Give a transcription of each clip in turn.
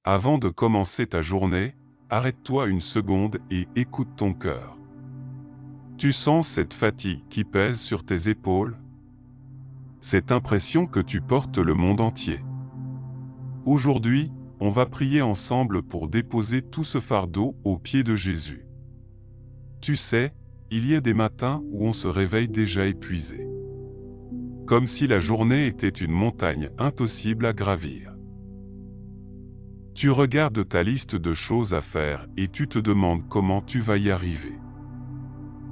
Avant de commencer ta journée, arrête-toi une seconde et écoute ton cœur. Tu sens cette fatigue qui pèse sur tes épaules? Cette impression que tu portes le monde entier. Aujourd'hui, on va prier ensemble pour déposer tout ce fardeau aux pieds de Jésus. Tu sais, il y a des matins où on se réveille déjà épuisé. Comme si la journée était une montagne impossible à gravir. Tu regardes ta liste de choses à faire et tu te demandes comment tu vas y arriver.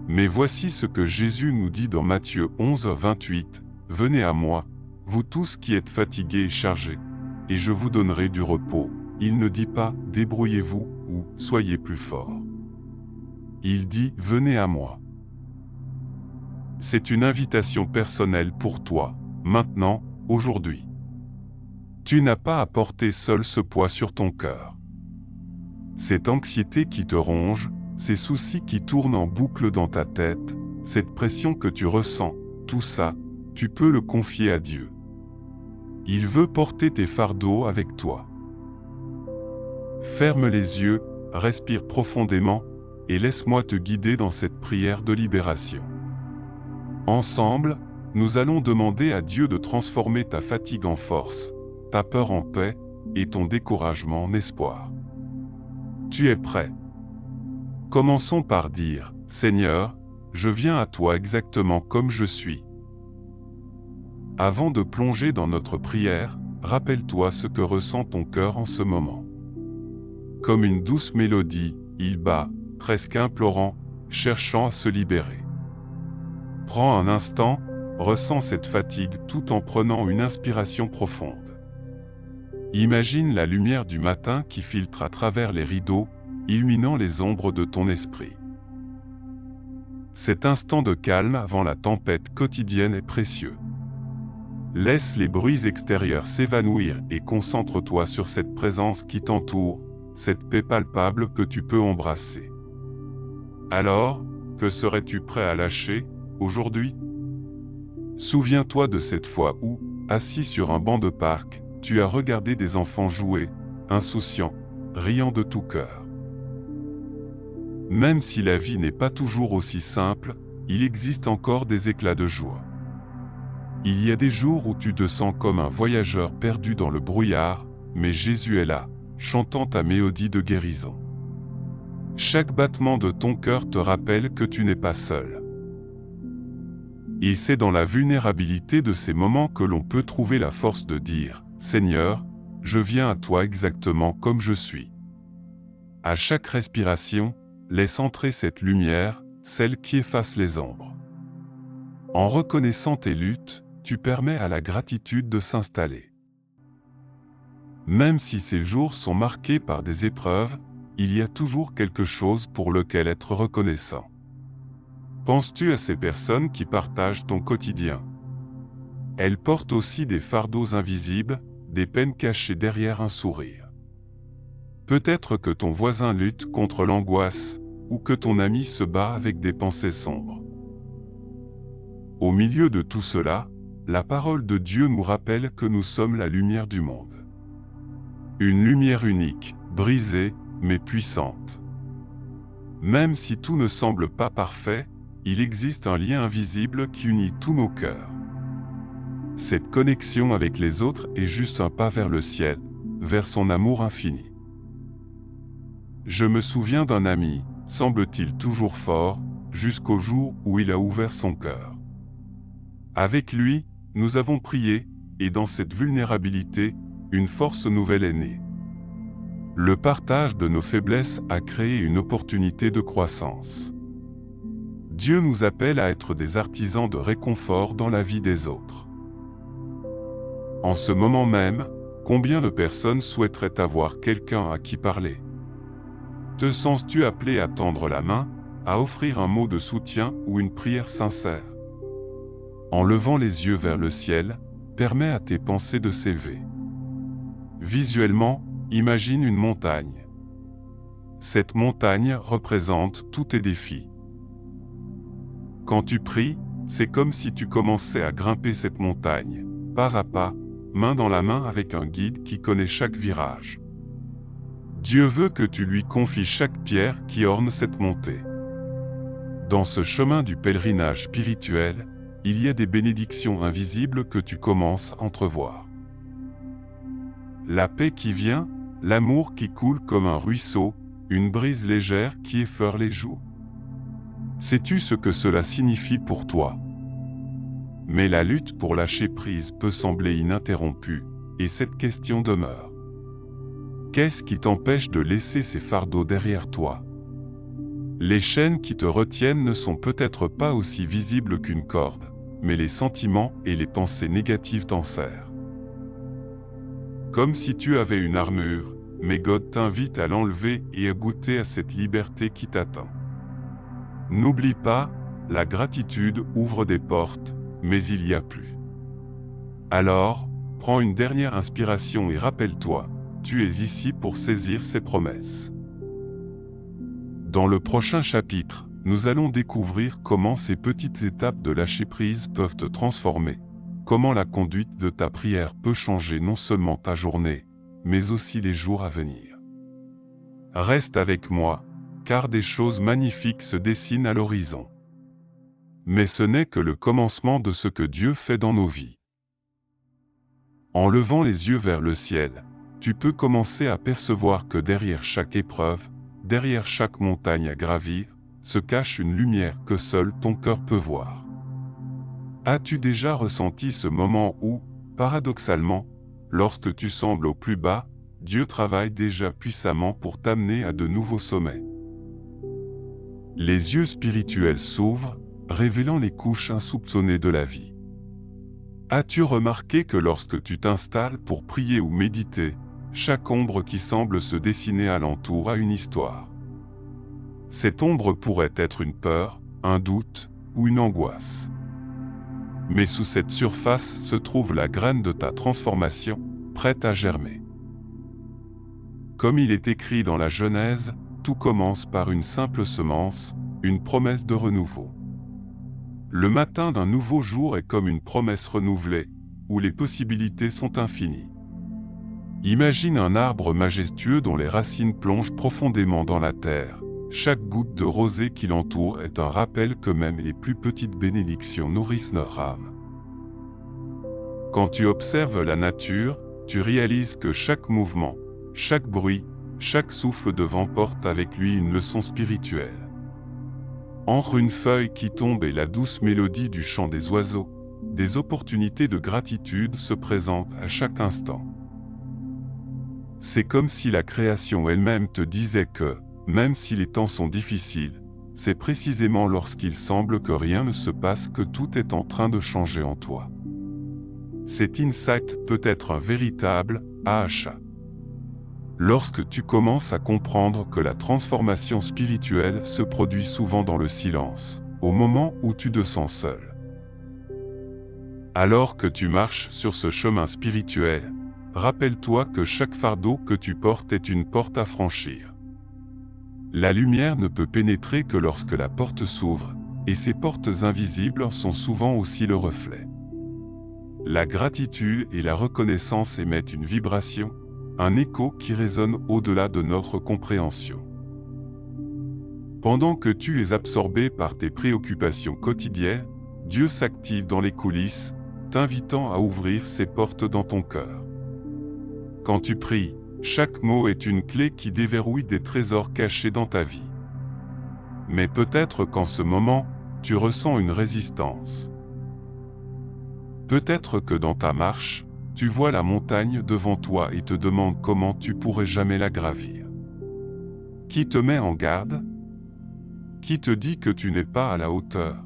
Mais voici ce que Jésus nous dit dans Matthieu 11, 28, « Venez à moi, vous tous qui êtes fatigués et chargés, et je vous donnerai du repos. » Il ne dit pas « débrouillez-vous » ou « soyez plus fort ». Il dit « venez à moi ». C'est une invitation personnelle pour toi, maintenant, aujourd'hui. Tu n'as pas à porter seul ce poids sur ton cœur. Cette anxiété qui te ronge, ces soucis qui tournent en boucle dans ta tête, cette pression que tu ressens, tout ça, tu peux le confier à Dieu. Il veut porter tes fardeaux avec toi. Ferme les yeux, respire profondément, et laisse-moi te guider dans cette prière de libération. Ensemble, nous allons demander à Dieu de transformer ta fatigue en force, ta peur en paix, et ton découragement en espoir. Tu es prêt? Commençons par dire, « Seigneur, je viens à toi exactement comme je suis. » Avant de plonger dans notre prière, rappelle-toi ce que ressent ton cœur en ce moment. Comme une douce mélodie, il bat, presque implorant, cherchant à se libérer. Prends un instant, ressens cette fatigue tout en prenant une inspiration profonde. Imagine la lumière du matin qui filtre à travers les rideaux, illuminant les ombres de ton esprit. Cet instant de calme avant la tempête quotidienne est précieux. Laisse les bruits extérieurs s'évanouir et concentre-toi sur cette présence qui t'entoure, cette paix palpable que tu peux embrasser. Alors, que serais-tu prêt à lâcher, aujourd'hui? Souviens-toi de cette fois où, assis sur un banc de parc, tu as regardé des enfants jouer, insouciants, riant de tout cœur. Même si la vie n'est pas toujours aussi simple, il existe encore des éclats de joie. Il y a des jours où tu te sens comme un voyageur perdu dans le brouillard, mais Jésus est là, chantant ta mélodie de guérison. Chaque battement de ton cœur te rappelle que tu n'es pas seul. Et c'est dans la vulnérabilité de ces moments que l'on peut trouver la force de dire « Seigneur, je viens à toi exactement comme je suis ». À chaque respiration, laisse entrer cette lumière, celle qui efface les ombres. En reconnaissant tes luttes, tu permets à la gratitude de s'installer. Même si ces jours sont marqués par des épreuves, il y a toujours quelque chose pour lequel être reconnaissant. Penses-tu à ces personnes qui partagent ton quotidien? Elles portent aussi des fardeaux invisibles, des peines cachées derrière un sourire. Peut-être que ton voisin lutte contre l'angoisse, ou que ton ami se bat avec des pensées sombres. Au milieu de tout cela, la parole de Dieu nous rappelle que nous sommes la lumière du monde. Une lumière unique, brisée, mais puissante. Même si tout ne semble pas parfait, il existe un lien invisible qui unit tous nos cœurs. Cette connexion avec les autres est juste un pas vers le ciel, vers son amour infini. Je me souviens d'un ami, semble-t-il toujours fort, jusqu'au jour où il a ouvert son cœur. Avec lui, nous avons prié, et dans cette vulnérabilité, une force nouvelle est née. Le partage de nos faiblesses a créé une opportunité de croissance. Dieu nous appelle à être des artisans de réconfort dans la vie des autres. En ce moment même, combien de personnes souhaiteraient avoir quelqu'un à qui parler? Te sens-tu appelé à tendre la main, à offrir un mot de soutien ou une prière sincère? En levant les yeux vers le ciel, permets à tes pensées de s'élever. Visuellement, imagine une montagne. Cette montagne représente tous tes défis. Quand tu pries, c'est comme si tu commençais à grimper cette montagne, pas à pas, main dans la main avec un guide qui connaît chaque virage. Dieu veut que tu lui confies chaque pierre qui orne cette montée. Dans ce chemin du pèlerinage spirituel, il y a des bénédictions invisibles que tu commences à entrevoir. La paix qui vient, l'amour qui coule comme un ruisseau, une brise légère qui effleure les joues. Sais-tu ce que cela signifie pour toi? Mais la lutte pour lâcher prise peut sembler ininterrompue, et cette question demeure. Qu'est-ce qui t'empêche de laisser ces fardeaux derrière toi? Les chaînes qui te retiennent ne sont peut-être pas aussi visibles qu'une corde, mais les sentiments et les pensées négatives t'en serrent. Comme si tu avais une armure, mais God t'invite à l'enlever et à goûter à cette liberté qui t'attend. N'oublie pas, la gratitude ouvre des portes, mais il y a plus. Alors, prends une dernière inspiration et rappelle-toi, tu es ici pour saisir ces promesses. Dans le prochain chapitre, nous allons découvrir comment ces petites étapes de lâcher prise peuvent te transformer, comment la conduite de ta prière peut changer non seulement ta journée, mais aussi les jours à venir. Reste avec moi, car des choses magnifiques se dessinent à l'horizon. Mais ce n'est que le commencement de ce que Dieu fait dans nos vies. En levant les yeux vers le ciel, tu peux commencer à percevoir que derrière chaque épreuve, derrière chaque montagne à gravir, se cache une lumière que seul ton cœur peut voir. As-tu déjà ressenti ce moment où, paradoxalement, lorsque tu sembles au plus bas, Dieu travaille déjà puissamment pour t'amener à de nouveaux sommets? Les yeux spirituels s'ouvrent, révélant les couches insoupçonnées de la vie. As-tu remarqué que lorsque tu t'installes pour prier ou méditer, chaque ombre qui semble se dessiner alentour a une histoire? Cette ombre pourrait être une peur, un doute ou une angoisse. Mais sous cette surface se trouve la graine de ta transformation, prête à germer. Comme il est écrit dans la Genèse, tout commence par une simple semence, une promesse de renouveau. Le matin d'un nouveau jour est comme une promesse renouvelée, où les possibilités sont infinies. Imagine un arbre majestueux dont les racines plongent profondément dans la terre. Chaque goutte de rosée qui l'entoure est un rappel que même les plus petites bénédictions nourrissent leur âme. Quand tu observes la nature, tu réalises que chaque mouvement, chaque bruit, chaque souffle de vent porte avec lui une leçon spirituelle. Entre une feuille qui tombe et la douce mélodie du chant des oiseaux, des opportunités de gratitude se présentent à chaque instant. C'est comme si la création elle-même te disait que, même si les temps sont difficiles, c'est précisément lorsqu'il semble que rien ne se passe que tout est en train de changer en toi. Cet insight peut être un véritable aha. Lorsque tu commences à comprendre que la transformation spirituelle se produit souvent dans le silence, au moment où tu te sens seul. Alors que tu marches sur ce chemin spirituel, rappelle-toi que chaque fardeau que tu portes est une porte à franchir. La lumière ne peut pénétrer que lorsque la porte s'ouvre, et ces portes invisibles sont souvent aussi le reflet. La gratitude et la reconnaissance émettent une vibration, un écho qui résonne au-delà de notre compréhension. Pendant que tu es absorbé par tes préoccupations quotidiennes, Dieu s'active dans les coulisses, t'invitant à ouvrir ses portes dans ton cœur. Quand tu pries, chaque mot est une clé qui déverrouille des trésors cachés dans ta vie. Mais peut-être qu'en ce moment, tu ressens une résistance. Peut-être que dans ta marche, tu vois la montagne devant toi et te demandes comment tu pourrais jamais la gravir. Qui te met en garde? Qui te dit que tu n'es pas à la hauteur?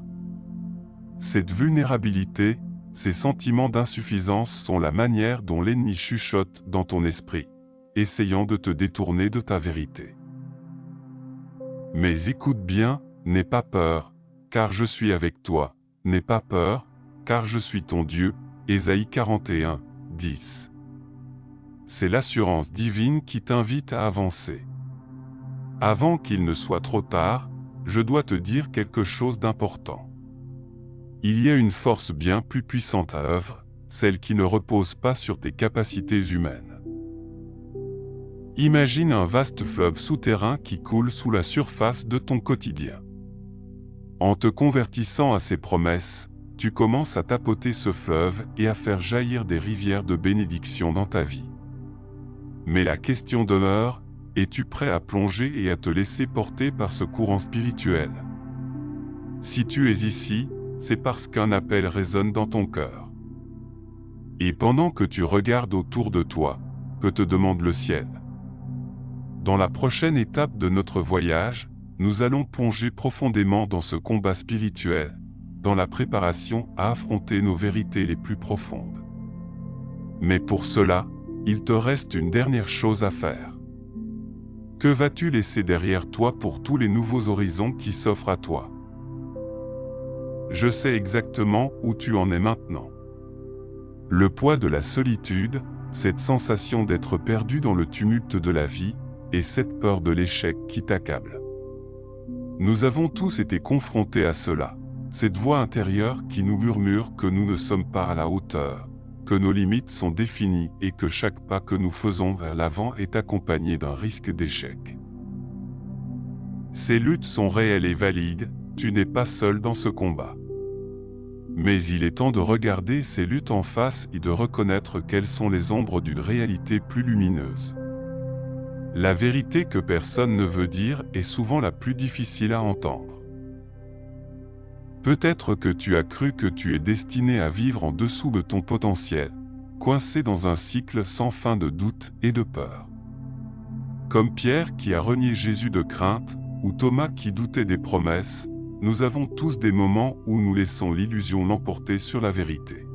Cette vulnérabilité, ces sentiments d'insuffisance sont la manière dont l'ennemi chuchote dans ton esprit, essayant de te détourner de ta vérité. Mais écoute bien, n'aie pas peur, car je suis avec toi, n'aie pas peur, car je suis ton Dieu. Ésaïe 41, 10. C'est l'assurance divine qui t'invite à avancer. Avant qu'il ne soit trop tard, je dois te dire quelque chose d'important. Il y a une force bien plus puissante à œuvre, celle qui ne repose pas sur tes capacités humaines. Imagine un vaste fleuve souterrain qui coule sous la surface de ton quotidien. En te convertissant à ces promesses, tu commences à tapoter ce fleuve et à faire jaillir des rivières de bénédiction dans ta vie. Mais la question demeure, es-tu prêt à plonger et à te laisser porter par ce courant spirituel? Si tu es ici, c'est parce qu'un appel résonne dans ton cœur. Et pendant que tu regardes autour de toi, que te demande le ciel? Dans la prochaine étape de notre voyage, nous allons plonger profondément dans ce combat spirituel, dans la préparation à affronter nos vérités les plus profondes. Mais pour cela, il te reste une dernière chose à faire. Que vas-tu laisser derrière toi pour tous les nouveaux horizons qui s'offrent à toi? Je sais exactement où tu en es maintenant. Le poids de la solitude, cette sensation d'être perdu dans le tumulte de la vie, et cette peur de l'échec qui t'accable. Nous avons tous été confrontés à cela, cette voix intérieure qui nous murmure que nous ne sommes pas à la hauteur, que nos limites sont définies et que chaque pas que nous faisons vers l'avant est accompagné d'un risque d'échec. Ces luttes sont réelles et valides, tu n'es pas seul dans ce combat. Mais il est temps de regarder ces luttes en face et de reconnaître quelles sont les ombres d'une réalité plus lumineuse. La vérité que personne ne veut dire est souvent la plus difficile à entendre. Peut-être que tu as cru que tu es destiné à vivre en dessous de ton potentiel, coincé dans un cycle sans fin de doutes et de peur. Comme Pierre qui a renié Jésus de crainte, ou Thomas qui doutait des promesses, nous avons tous des moments où nous laissons l'illusion l'emporter sur la vérité.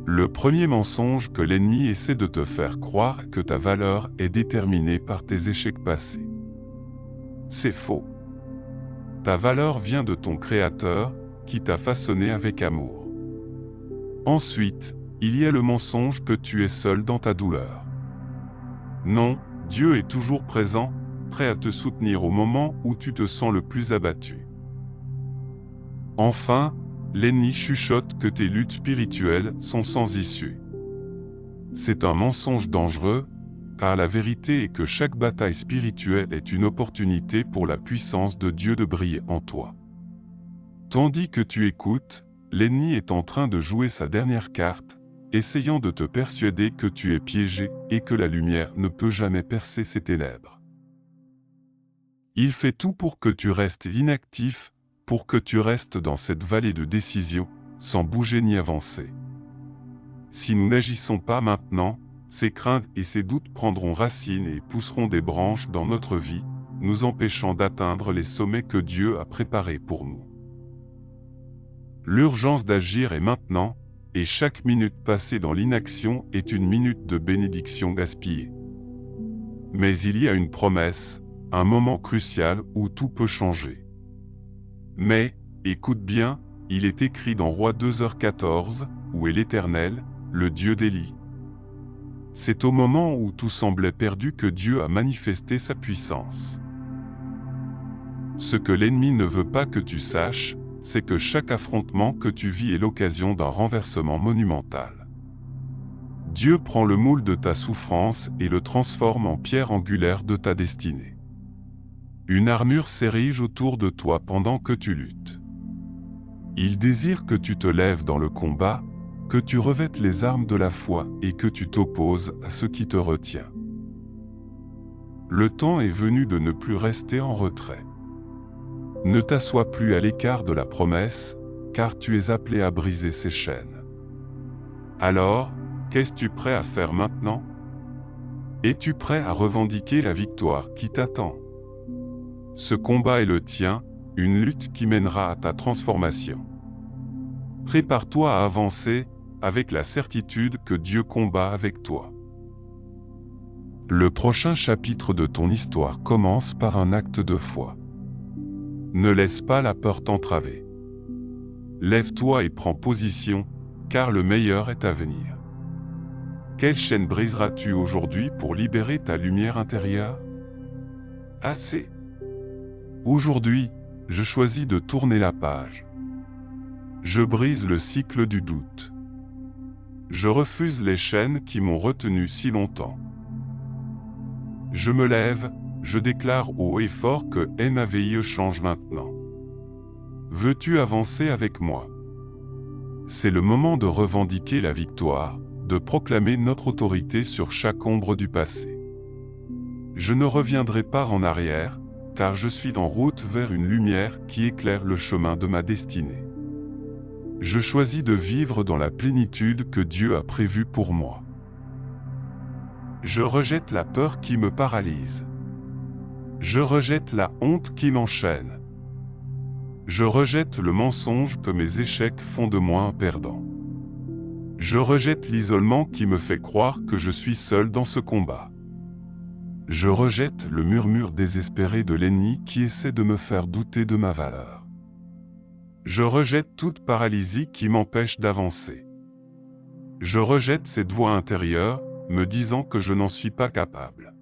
Le premier mensonge que l'ennemi essaie de te faire croire que ta valeur est déterminée par tes échecs passés. C'est faux. Ta valeur vient de ton Créateur, qui t'a façonné avec amour. Ensuite, il y a le mensonge que tu es seul dans ta douleur. Non, Dieu est toujours présent, prêt à te soutenir au moment où tu te sens le plus abattu. Enfin, l'ennemi chuchote que tes luttes spirituelles sont sans issue. C'est un mensonge dangereux, car la vérité est que chaque bataille spirituelle est une opportunité pour la puissance de Dieu de briller en toi. Tandis que tu écoutes, l'ennemi est en train de jouer sa dernière carte, essayant de te persuader que tu es piégé et que la lumière ne peut jamais percer ces ténèbres. Il fait tout pour que tu restes inactif, pour que tu restes dans cette vallée de décision, sans bouger ni avancer. Si nous n'agissons pas maintenant, ces craintes et ces doutes prendront racine et pousseront des branches dans notre vie, nous empêchant d'atteindre les sommets que Dieu a préparés pour nous. L'urgence d'agir est maintenant, et chaque minute passée dans l'inaction est une minute de bénédiction gaspillée. Mais il y a une promesse, un moment crucial où tout peut changer. Mais, écoute bien, il est écrit dans Rois 2h14, où est l'Éternel, le Dieu d'Élie. C'est au moment où tout semblait perdu que Dieu a manifesté sa puissance. Ce que l'ennemi ne veut pas que tu saches, c'est que chaque affrontement que tu vis est l'occasion d'un renversement monumental. Dieu prend le moule de ta souffrance et le transforme en pierre angulaire de ta destinée. Une armure s'érige autour de toi pendant que tu luttes. Il désire que tu te lèves dans le combat, que tu revêtes les armes de la foi et que tu t'opposes à ce qui te retient. Le temps est venu de ne plus rester en retrait. Ne t'assois plus à l'écart de la promesse, car tu es appelé à briser ses chaînes. Alors, qu'es-tu prêt à faire maintenant? Es-tu prêt à revendiquer la victoire qui t'attend? Ce combat est le tien, une lutte qui mènera à ta transformation. Prépare-toi à avancer, avec la certitude que Dieu combat avec toi. Le prochain chapitre de ton histoire commence par un acte de foi. Ne laisse pas la peur t'entraver. Lève-toi et prends position, car le meilleur est à venir. Quelle chaîne briseras-tu aujourd'hui pour libérer ta lumière intérieure? Assez. Aujourd'hui, je choisis de tourner la page. Je brise le cycle du doute. Je refuse les chaînes qui m'ont retenu si longtemps. Je me lève, je déclare haut et fort que NAVIE change maintenant. Veux-tu avancer avec moi? C'est le moment de revendiquer la victoire, de proclamer notre autorité sur chaque ombre du passé. Je ne reviendrai pas en arrière, car je suis en route vers une lumière qui éclaire le chemin de ma destinée. Je choisis de vivre dans la plénitude que Dieu a prévue pour moi. Je rejette la peur qui me paralyse. Je rejette la honte qui m'enchaîne. Je rejette le mensonge que mes échecs font de moi un perdant. Je rejette l'isolement qui me fait croire que je suis seul dans ce combat. Je rejette le murmure désespéré de l'ennemi qui essaie de me faire douter de ma valeur. Je rejette toute paralysie qui m'empêche d'avancer. Je rejette cette voix intérieure, me disant que je n'en suis pas capable.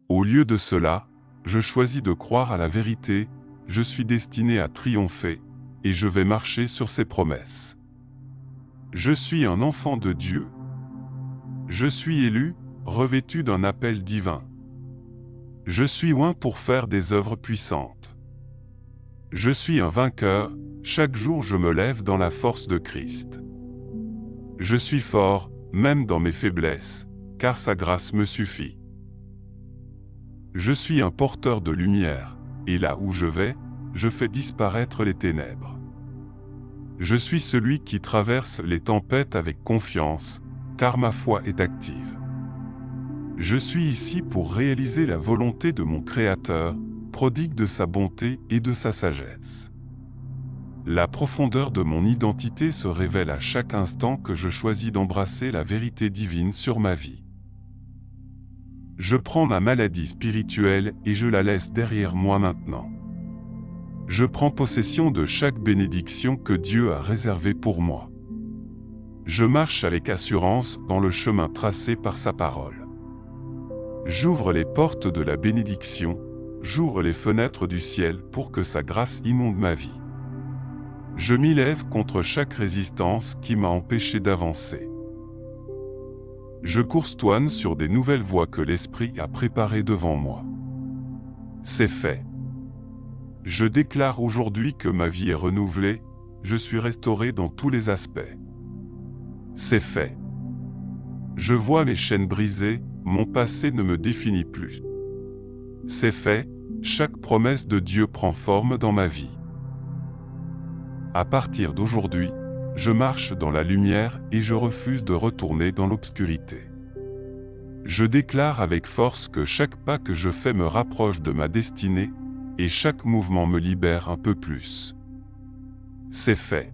Au lieu de cela, je choisis de croire à la vérité, je suis destiné à triompher, et je vais marcher sur ses promesses. Je suis un enfant de Dieu. Je suis élu, revêtu d'un appel divin. Je suis oint pour faire des œuvres puissantes. Je suis un vainqueur, chaque jour je me lève dans la force de Christ. Je suis fort, même dans mes faiblesses, car sa grâce me suffit. Je suis un porteur de lumière, et là où je vais, je fais disparaître les ténèbres. Je suis celui qui traverse les tempêtes avec confiance, car ma foi est active. Je suis ici pour réaliser la volonté de mon Créateur, prodigue de sa bonté et de sa sagesse. La profondeur de mon identité se révèle à chaque instant que je choisis d'embrasser la vérité divine sur ma vie. Je prends ma maladie spirituelle et je la laisse derrière moi maintenant. Je prends possession de chaque bénédiction que Dieu a réservée pour moi. Je marche avec assurance dans le chemin tracé par sa parole. J'ouvre les portes de la bénédiction, j'ouvre les fenêtres du ciel pour que sa grâce inonde ma vie. Je m'y lève contre chaque résistance qui m'a empêché d'avancer. Je courstoine sur des nouvelles voies que l'Esprit a préparées devant moi. C'est fait. Je déclare aujourd'hui que ma vie est renouvelée, je suis restauré dans tous les aspects. C'est fait. Je vois mes chaînes brisées, mon passé ne me définit plus. C'est fait, chaque promesse de Dieu prend forme dans ma vie. À partir d'aujourd'hui, je marche dans la lumière et je refuse de retourner dans l'obscurité. Je déclare avec force que chaque pas que je fais me rapproche de ma destinée, et chaque mouvement me libère un peu plus. C'est fait.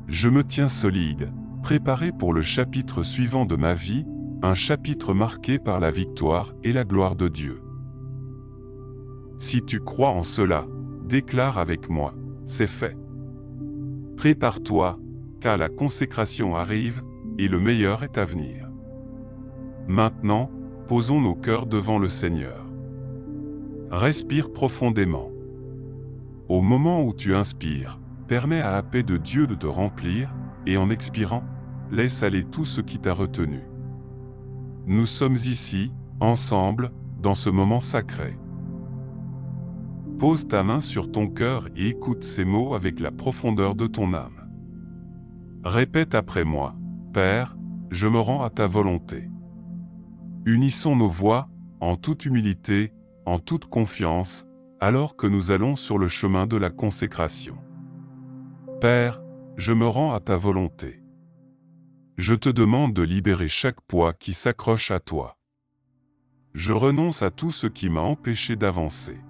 Je me tiens solide, préparé pour le chapitre suivant de ma vie, un chapitre marqué par la victoire et la gloire de Dieu. Si tu crois en cela, déclare avec moi, c'est fait. Prépare-toi, car la consécration arrive, et le meilleur est à venir. Maintenant, posons nos cœurs devant le Seigneur. Respire profondément. Au moment où tu inspires, permets à la paix de Dieu de te remplir, et en expirant, laisse aller tout ce qui t'a retenu. Nous sommes ici, ensemble, dans ce moment sacré. Pose ta main sur ton cœur et écoute ces mots avec la profondeur de ton âme. Répète après moi, Père, je me rends à ta volonté. Unissons nos voix, en toute humilité, en toute confiance, alors que nous allons sur le chemin de la consécration. Père, je me rends à ta volonté. Je te demande de libérer chaque poids qui s'accroche à toi. Je renonce à tout ce qui m'a empêché d'avancer.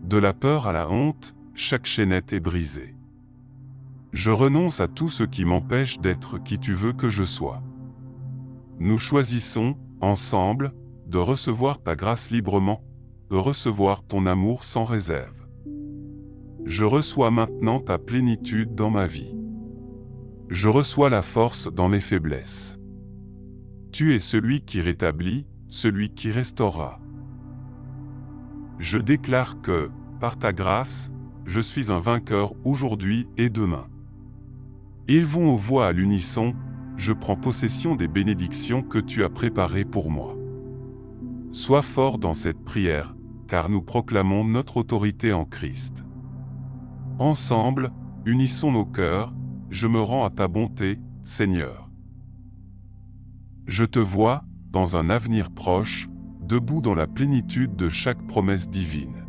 De la peur à la honte, chaque chaînette est brisée. Je renonce à tout ce qui m'empêche d'être qui tu veux que je sois. Nous choisissons, ensemble, de recevoir ta grâce librement, de recevoir ton amour sans réserve. Je reçois maintenant ta plénitude dans ma vie. Je reçois la force dans mes faiblesses. Tu es celui qui rétablit, celui qui restaurera. Je déclare que, par ta grâce, je suis un vainqueur aujourd'hui et demain. Élevons aux voix à l'unisson, je prends possession des bénédictions que tu as préparées pour moi. Sois fort dans cette prière, car nous proclamons notre autorité en Christ. Ensemble, unissons nos cœurs, je me rends à ta bonté, Seigneur. Je te vois, dans un avenir proche, debout dans la plénitude de chaque promesse divine.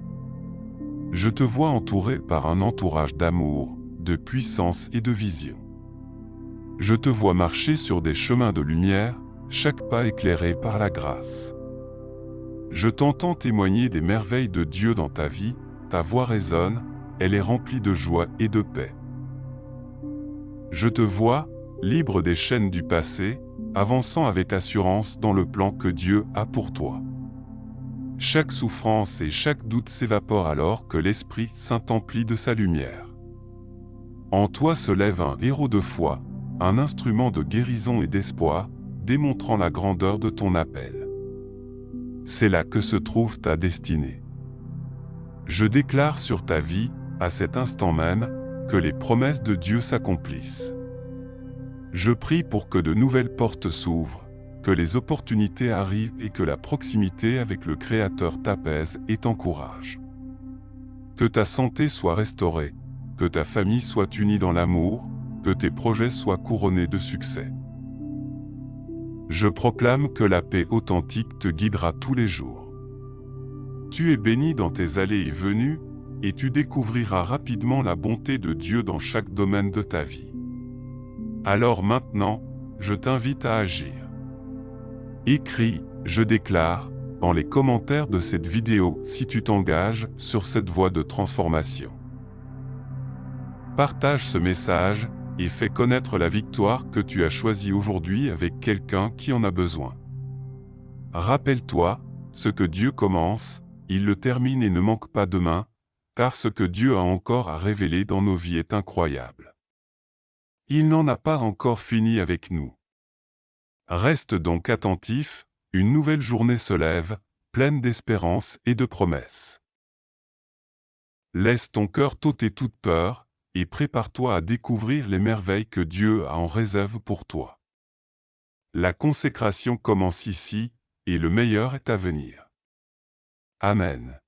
Je te vois entouré par un entourage d'amour, de puissance et de vision. Je te vois marcher sur des chemins de lumière, chaque pas éclairé par la grâce. Je t'entends témoigner des merveilles de Dieu dans ta vie, ta voix résonne, elle est remplie de joie et de paix. Je te vois, libre des chaînes du passé, avançant avec assurance dans le plan que Dieu a pour toi. Chaque souffrance et chaque doute s'évapore alors que l'Esprit Saint emplit de sa lumière. En toi se lève un héros de foi, un instrument de guérison et d'espoir, démontrant la grandeur de ton appel. C'est là que se trouve ta destinée. Je déclare sur ta vie, à cet instant même, que les promesses de Dieu s'accomplissent. Je prie pour que de nouvelles portes s'ouvrent, que les opportunités arrivent et que la proximité avec le Créateur t'apaise et t'encourage. Que ta santé soit restaurée, que ta famille soit unie dans l'amour, que tes projets soient couronnés de succès. Je proclame que la paix authentique te guidera tous les jours. Tu es béni dans tes allées et venues, et tu découvriras rapidement la bonté de Dieu dans chaque domaine de ta vie. Alors maintenant, je t'invite à agir. Écris « Je déclare » dans les commentaires de cette vidéo si tu t'engages sur cette voie de transformation. Partage ce message et fais connaître la victoire que tu as choisie aujourd'hui avec quelqu'un qui en a besoin. Rappelle-toi, ce que Dieu commence, il le termine et ne manque pas demain, car ce que Dieu a encore à révéler dans nos vies est incroyable. Il n'en a pas encore fini avec nous. Reste donc attentif, une nouvelle journée se lève, pleine d'espérance et de promesses. Laisse ton cœur t'ôter toute peur, et prépare-toi à découvrir les merveilles que Dieu a en réserve pour toi. La consécration commence ici, et le meilleur est à venir. Amen.